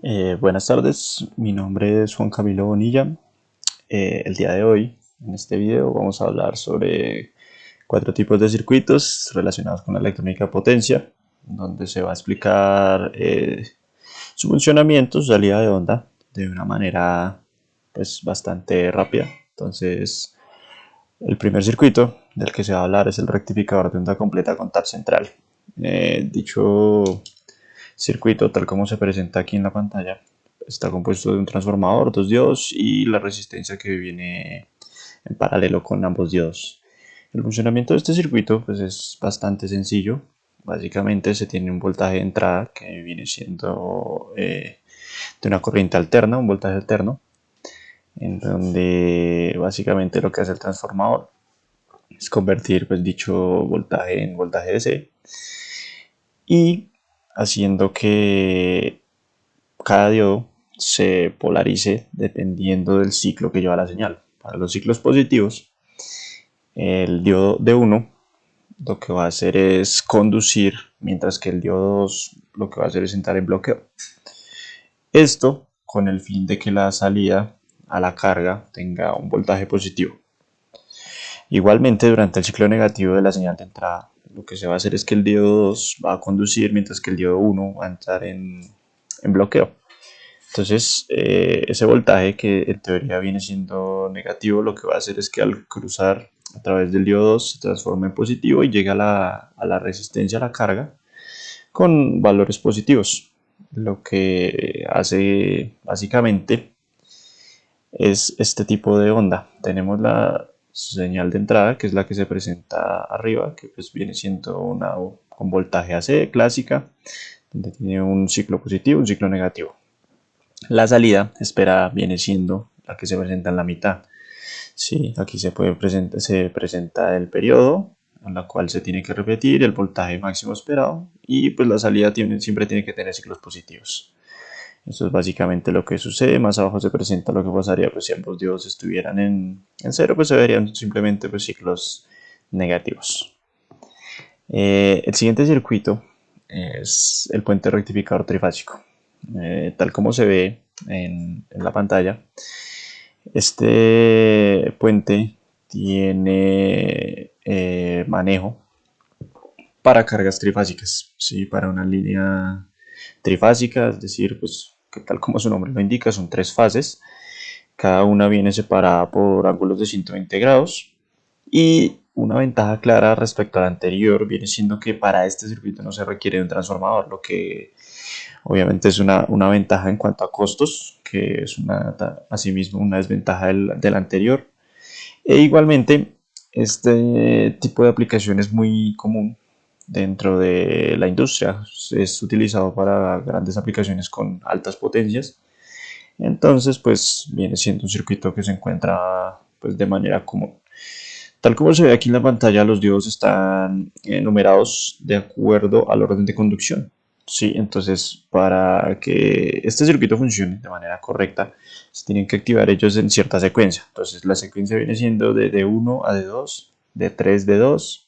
Buenas tardes, mi nombre es Juan Camilo Bonilla. El día de hoy, en este video, vamos a hablar sobre cuatro tipos de circuitos relacionados con la electrónica potencia, donde se va a explicar su funcionamiento, su salida de onda, de una manera pues bastante rápida. Entonces, el primer circuito del que se va a hablar es el rectificador de onda completa con tap central. Dicho circuito, tal como se presenta aquí en la pantalla, está compuesto de un transformador, dos diodos y la resistencia que viene en paralelo con ambos diodos. El funcionamiento de este circuito pues, es bastante sencillo. Básicamente se tiene un voltaje de entrada que viene siendo de una corriente alterna, un voltaje alterno, en donde básicamente lo que hace el transformador es convertir pues, dicho voltaje en voltaje DC y haciendo que cada diodo se polarice dependiendo del ciclo que lleva la señal. Para los ciclos positivos, el diodo de 1 lo que va a hacer es conducir, mientras que el diodo 2 lo que va a hacer es entrar en bloqueo. Esto con el fin de que la salida a la carga tenga un voltaje positivo. Igualmente, durante el ciclo negativo de la señal de entrada, lo que se va a hacer es que el diodo 2 va a conducir, mientras que el diodo 1 va a entrar en bloqueo. Entonces, ese voltaje que en teoría viene siendo negativo, lo que va a hacer es que al cruzar a través del diodo 2 se transforma en positivo y llega a la resistencia a la carga con valores positivos. Lo que hace básicamente es este tipo de onda. Tenemos la señal de entrada, que es la que se presenta arriba, que pues viene siendo una con voltaje AC clásica, donde tiene un ciclo positivo y un ciclo negativo. La salida esperada viene siendo la que se presenta en la mitad. Sí, aquí se presenta el periodo en la cual se tiene que repetir el voltaje máximo esperado y pues la salida siempre tiene que tener ciclos positivos. Esto es básicamente lo que sucede. Más abajo se presenta lo que pasaría pues, si ambos diodos estuvieran en cero, pues se verían simplemente pues, ciclos negativos. El siguiente circuito es el puente rectificador trifásico. Tal como se ve en la pantalla, este puente tiene manejo para cargas trifásicas, ¿sí? Para una línea trifásica, es decir, pues, que tal como su nombre lo indica, son tres fases. Cada una viene separada por ángulos de 120 grados. Y una ventaja clara respecto al anterior viene siendo que para este circuito no se requiere un transformador, lo que obviamente es una ventaja en cuanto a costos, que es asimismo una desventaja del anterior. E igualmente, este tipo de aplicación es muy común dentro de la industria. Es utilizado para grandes aplicaciones con altas potencias. Entonces, pues viene siendo un circuito que se encuentra pues, de manera común. Tal como se ve aquí en la pantalla, los diodos están numerados de acuerdo al orden de conducción. Sí, entonces para que este circuito funcione de manera correcta, se tienen que activar ellos en cierta secuencia. Entonces la secuencia viene siendo de D1 a D2, D3 D2,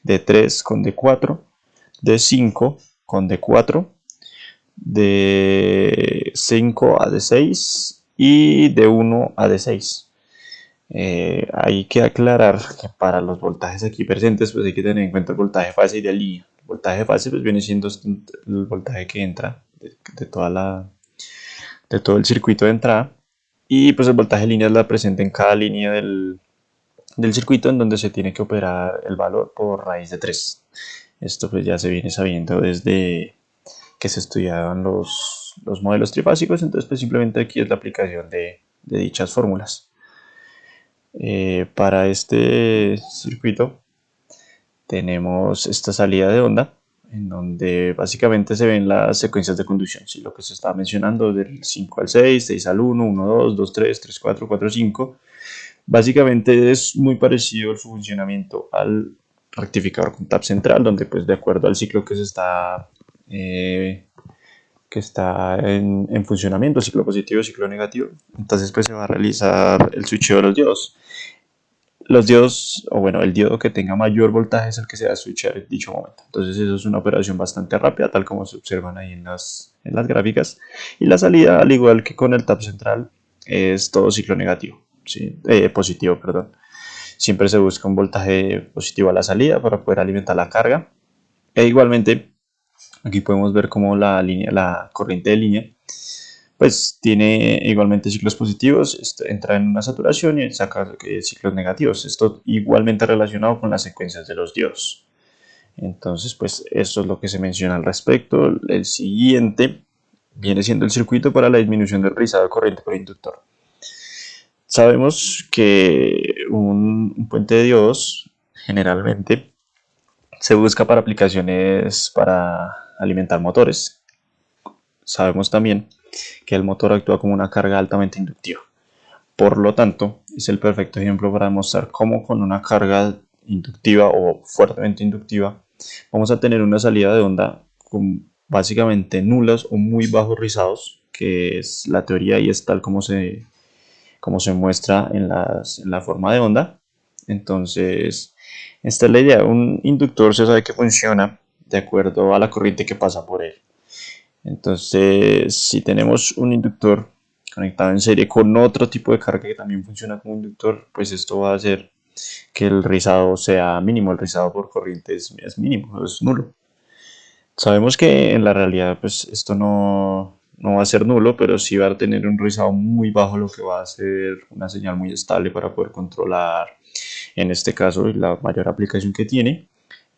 D3 con D4, D5 con D4, D5 a D6 y D1 a D6. Hay que aclarar que para los voltajes aquí presentes pues hay que tener en cuenta el voltaje fase y de línea. El voltaje fase pues viene siendo el voltaje que entra de todo el circuito de entrada y pues el voltaje de línea es la presente en cada línea del circuito en donde se tiene que operar el valor por raíz de 3. Esto pues ya se viene sabiendo desde que se estudiaban los modelos trifásicos, entonces pues simplemente aquí es la aplicación de dichas fórmulas. Para este circuito tenemos esta salida de onda en donde básicamente se ven las secuencias de conducción, ¿sí? Lo que se estaba mencionando del 5 al 6, 6 al 1, 1, 2, 2, 3, 3, 4, 4, 5. Básicamente es muy parecido el funcionamiento al rectificador con tap central, donde pues de acuerdo al ciclo que está en funcionamiento, ciclo positivo, ciclo negativo, entonces pues se va a realizar el switcheo de los diodos. Los diodos, o bueno, el diodo que tenga mayor voltaje es el que se va a switchar en dicho momento. Entonces eso es una operación bastante rápida, tal como se observan ahí en las gráficas. Y la salida, al igual que con el tap central, es todo ciclo negativo, ¿sí? Positivo, perdón. Siempre se busca un voltaje positivo a la salida para poder alimentar la carga. E igualmente, aquí podemos ver cómo la corriente de línea pues tiene igualmente ciclos positivos, entra en una saturación y saca ciclos negativos. Esto igualmente relacionado con las secuencias de los diodos. Entonces, pues esto es lo que se menciona al respecto. El siguiente viene siendo el circuito para la disminución del rizado de corriente por inductor. Sabemos que un puente de diodos generalmente se busca para aplicaciones para alimentar motores. Sabemos también que el motor actúa como una carga altamente inductiva. Por lo tanto, es el perfecto ejemplo para demostrar cómo con una carga inductiva o fuertemente inductiva vamos a tener una salida de onda con básicamente nulas o muy bajos rizados, que es la teoría y es tal como se muestra en la forma de onda. Entonces, esta es la idea. Un inductor se sabe que funciona de acuerdo a la corriente que pasa por él. Entonces, si tenemos un inductor conectado en serie con otro tipo de carga que también funciona como inductor, pues esto va a hacer que el rizado sea mínimo. El rizado por corriente es mínimo, es nulo. Sabemos que en la realidad pues esto no va a ser nulo, pero sí va a tener un rizado muy bajo, lo que va a ser una señal muy estable para poder controlar. En este caso, la mayor aplicación que tiene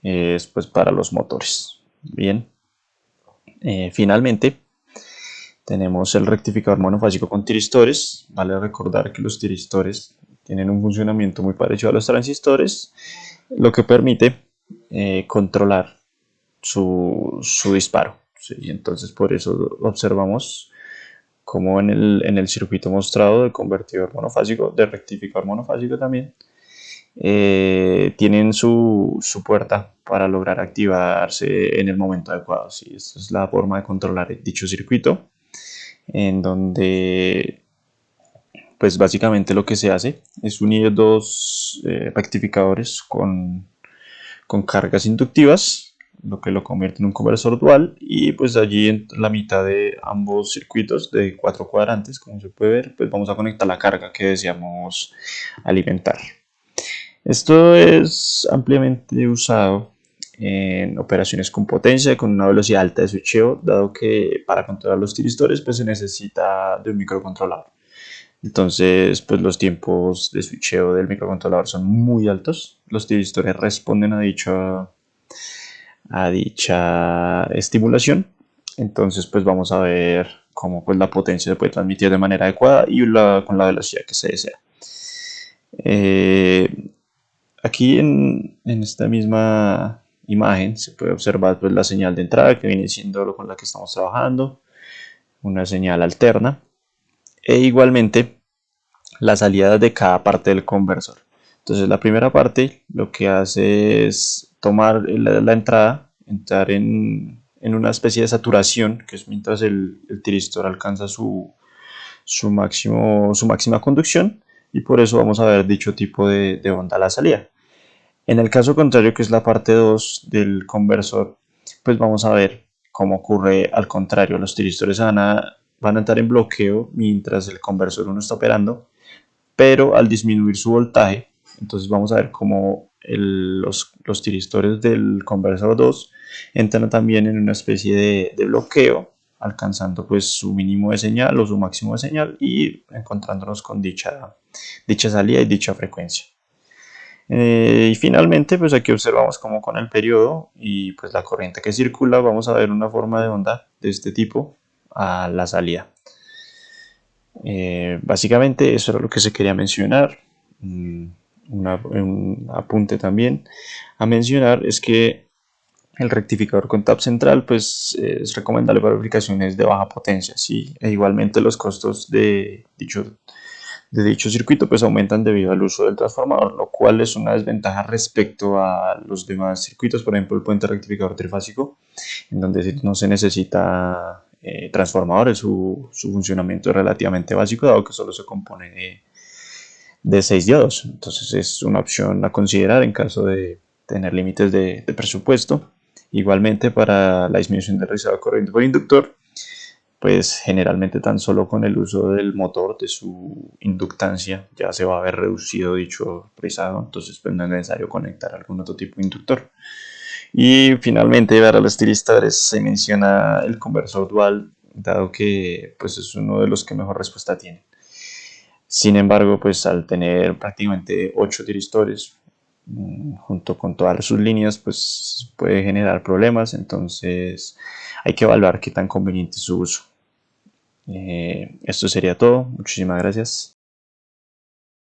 es pues para los motores. Bien, finalmente tenemos el rectificador monofásico con tiristores. Vale recordar que los tiristores tienen un funcionamiento muy parecido a los transistores, lo que permite controlar su disparo. ¿Sí? Entonces por eso observamos como en el circuito mostrado de convertidor monofásico, de rectificador monofásico también, tienen su puerta para lograr activarse en el momento adecuado. ¿Sí? Esta es la forma de controlar dicho circuito, en donde pues básicamente lo que se hace es unir dos rectificadores con cargas inductivas, lo que lo convierte en un conversor dual, y pues allí en la mitad de ambos circuitos de 4 cuadrantes, como se puede ver, pues vamos a conectar la carga que deseamos alimentar. Esto es ampliamente usado en operaciones con potencia, con una velocidad alta de switcheo, dado que para controlar los tiristores pues se necesita de un microcontrolador. Entonces, pues los tiempos de switcheo del microcontrolador son muy altos. Los tiristores responden a dicha estimulación. Entonces, pues vamos a ver cómo pues, la potencia se puede transmitir de manera adecuada y con la velocidad que se desea. Aquí en esta misma imagen se puede observar pues, la señal de entrada, que viene siendo lo con la que estamos trabajando, una señal alterna, e igualmente la salida de cada parte del conversor. Entonces la primera parte lo que hace es tomar la entrada, entrar en una especie de saturación, que es mientras el tiristor alcanza su máxima conducción, y por eso vamos a ver dicho tipo de onda a la salida. En el caso contrario, que es la parte 2 del conversor, pues vamos a ver cómo ocurre al contrario. Los tiristores van a entrar en bloqueo mientras el conversor 1 está operando, pero al disminuir su voltaje, entonces vamos a ver cómo los tiristores del conversor 2 entran también en una especie de bloqueo, alcanzando pues su mínimo de señal o su máximo de señal y encontrándonos con dicha salida y dicha frecuencia. Y finalmente, pues aquí observamos como con el periodo y pues la corriente que circula, vamos a ver una forma de onda de este tipo a la salida. Básicamente eso era lo que se quería mencionar. Un apunte también a mencionar es que el rectificador con tap central pues es recomendable para aplicaciones de baja potencia, ¿sí? E igualmente los costos de dicho circuito pues aumentan debido al uso del transformador, lo cual es una desventaja respecto a los demás circuitos, por ejemplo el puente rectificador trifásico, en donde no se necesita transformadores, su funcionamiento es relativamente básico, dado que solo se compone de 6 diodos. Entonces es una opción a considerar en caso de tener límites de presupuesto. Igualmente, para la disminución del rizado de corriente por inductor, pues generalmente tan solo con el uso del motor, de su inductancia, ya se va a ver reducido dicho rizado. Entonces pues no es necesario conectar algún otro tipo de inductor. Y finalmente para los tiristores se menciona el conversor dual, dado que pues es uno de los que mejor respuesta tiene. Sin embargo, pues al tener prácticamente 8 tiristores junto con todas sus líneas, pues puede generar problemas. Entonces hay que evaluar qué tan conveniente es su uso. Esto sería todo. Muchísimas gracias.